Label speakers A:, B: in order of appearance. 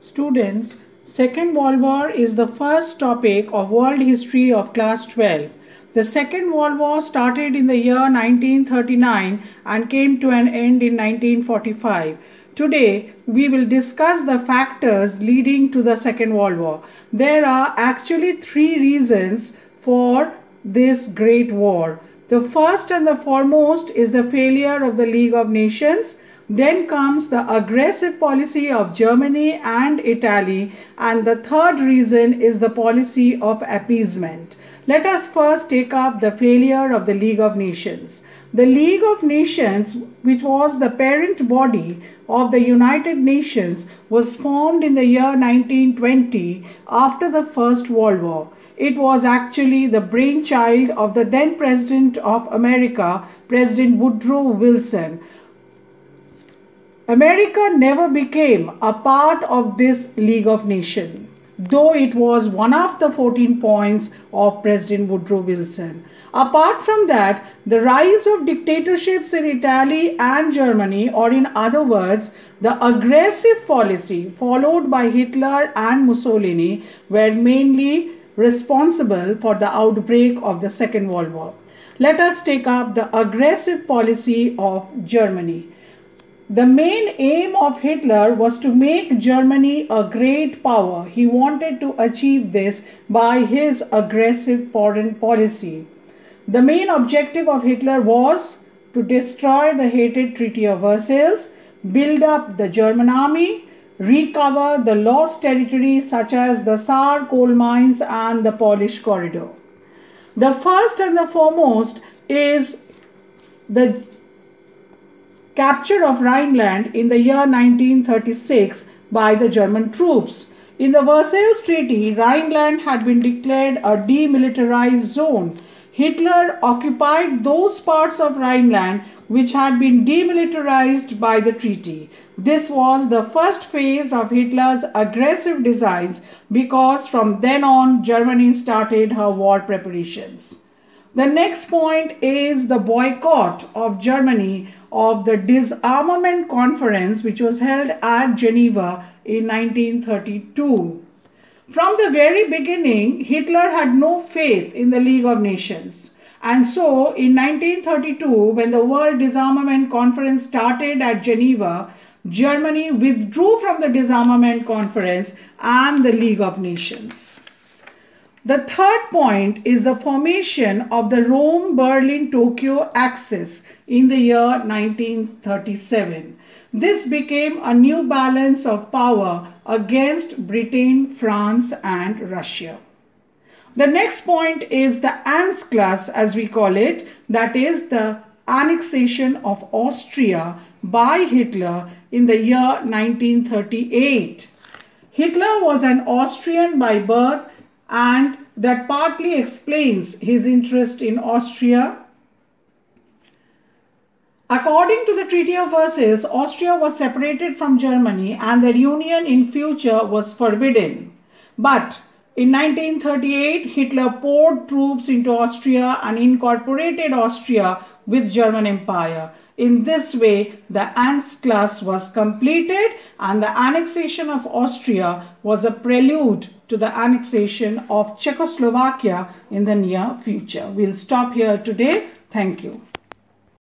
A: Students, Second World War is the first topic of world history of class 12. The Second World War started in the year 1939 and came to an end in 1945. Today, we will discuss the factors leading to the Second World War. There are actually three reasons for this great war. The first and the foremost is the failure of the League of Nations. Then comes the aggressive policy of Germany and Italy, and the third reason is the policy of appeasement. Let us first take up the failure of the League of Nations. The League of Nations, which was the parent body of the United Nations, was formed in the year 1920 after the First World War. It was actually the brainchild of the then President of America, President Woodrow Wilson. America never became a part of this League of Nations, though it was one of the 14 points of President Woodrow Wilson. Apart from that, the rise of dictatorships in Italy and Germany, or in other words, the aggressive policy followed by Hitler and Mussolini, were mainly responsible for the outbreak of the Second World War. Let us take up the aggressive policy of Germany. The main aim of Hitler was to make Germany a great power. He wanted to achieve this by his aggressive foreign policy. The main objective of Hitler was to destroy the hated Treaty of Versailles, build up the German army, recover the lost territories such as the Saar coal mines and the Polish corridor. The first and the foremost is the capture of Rhineland in the year 1936 by the German troops. In the Versailles Treaty, Rhineland had been declared a demilitarized zone. Hitler occupied those parts of Rhineland which had been demilitarized by the treaty. This was the first phase of Hitler's aggressive designs because from then on Germany started her war preparations. The next point is the boycott of Germany of the disarmament conference which was held at Geneva in 1932. From the very beginning, Hitler had no faith in the League of Nations. And so in 1932, when the World Disarmament Conference started at Geneva, Germany withdrew from the Disarmament Conference and the League of Nations. The third point is the formation of the Rome-Berlin-Tokyo axis in the year 1937. This became a new balance of power against Britain, France, and Russia. The next point is the Anschluss, as we call it, that is the annexation of Austria by Hitler in the year 1938. Hitler was an Austrian by birth, and that partly explains his interest in Austria. According to the Treaty of Versailles, Austria was separated from Germany and their union in future was forbidden. But in 1938, Hitler poured troops into Austria and incorporated Austria with German Empire. In this way, the Anschluss was completed and the annexation of Austria was a prelude to the annexation of Czechoslovakia in the near future. We'll stop here today. Thank you.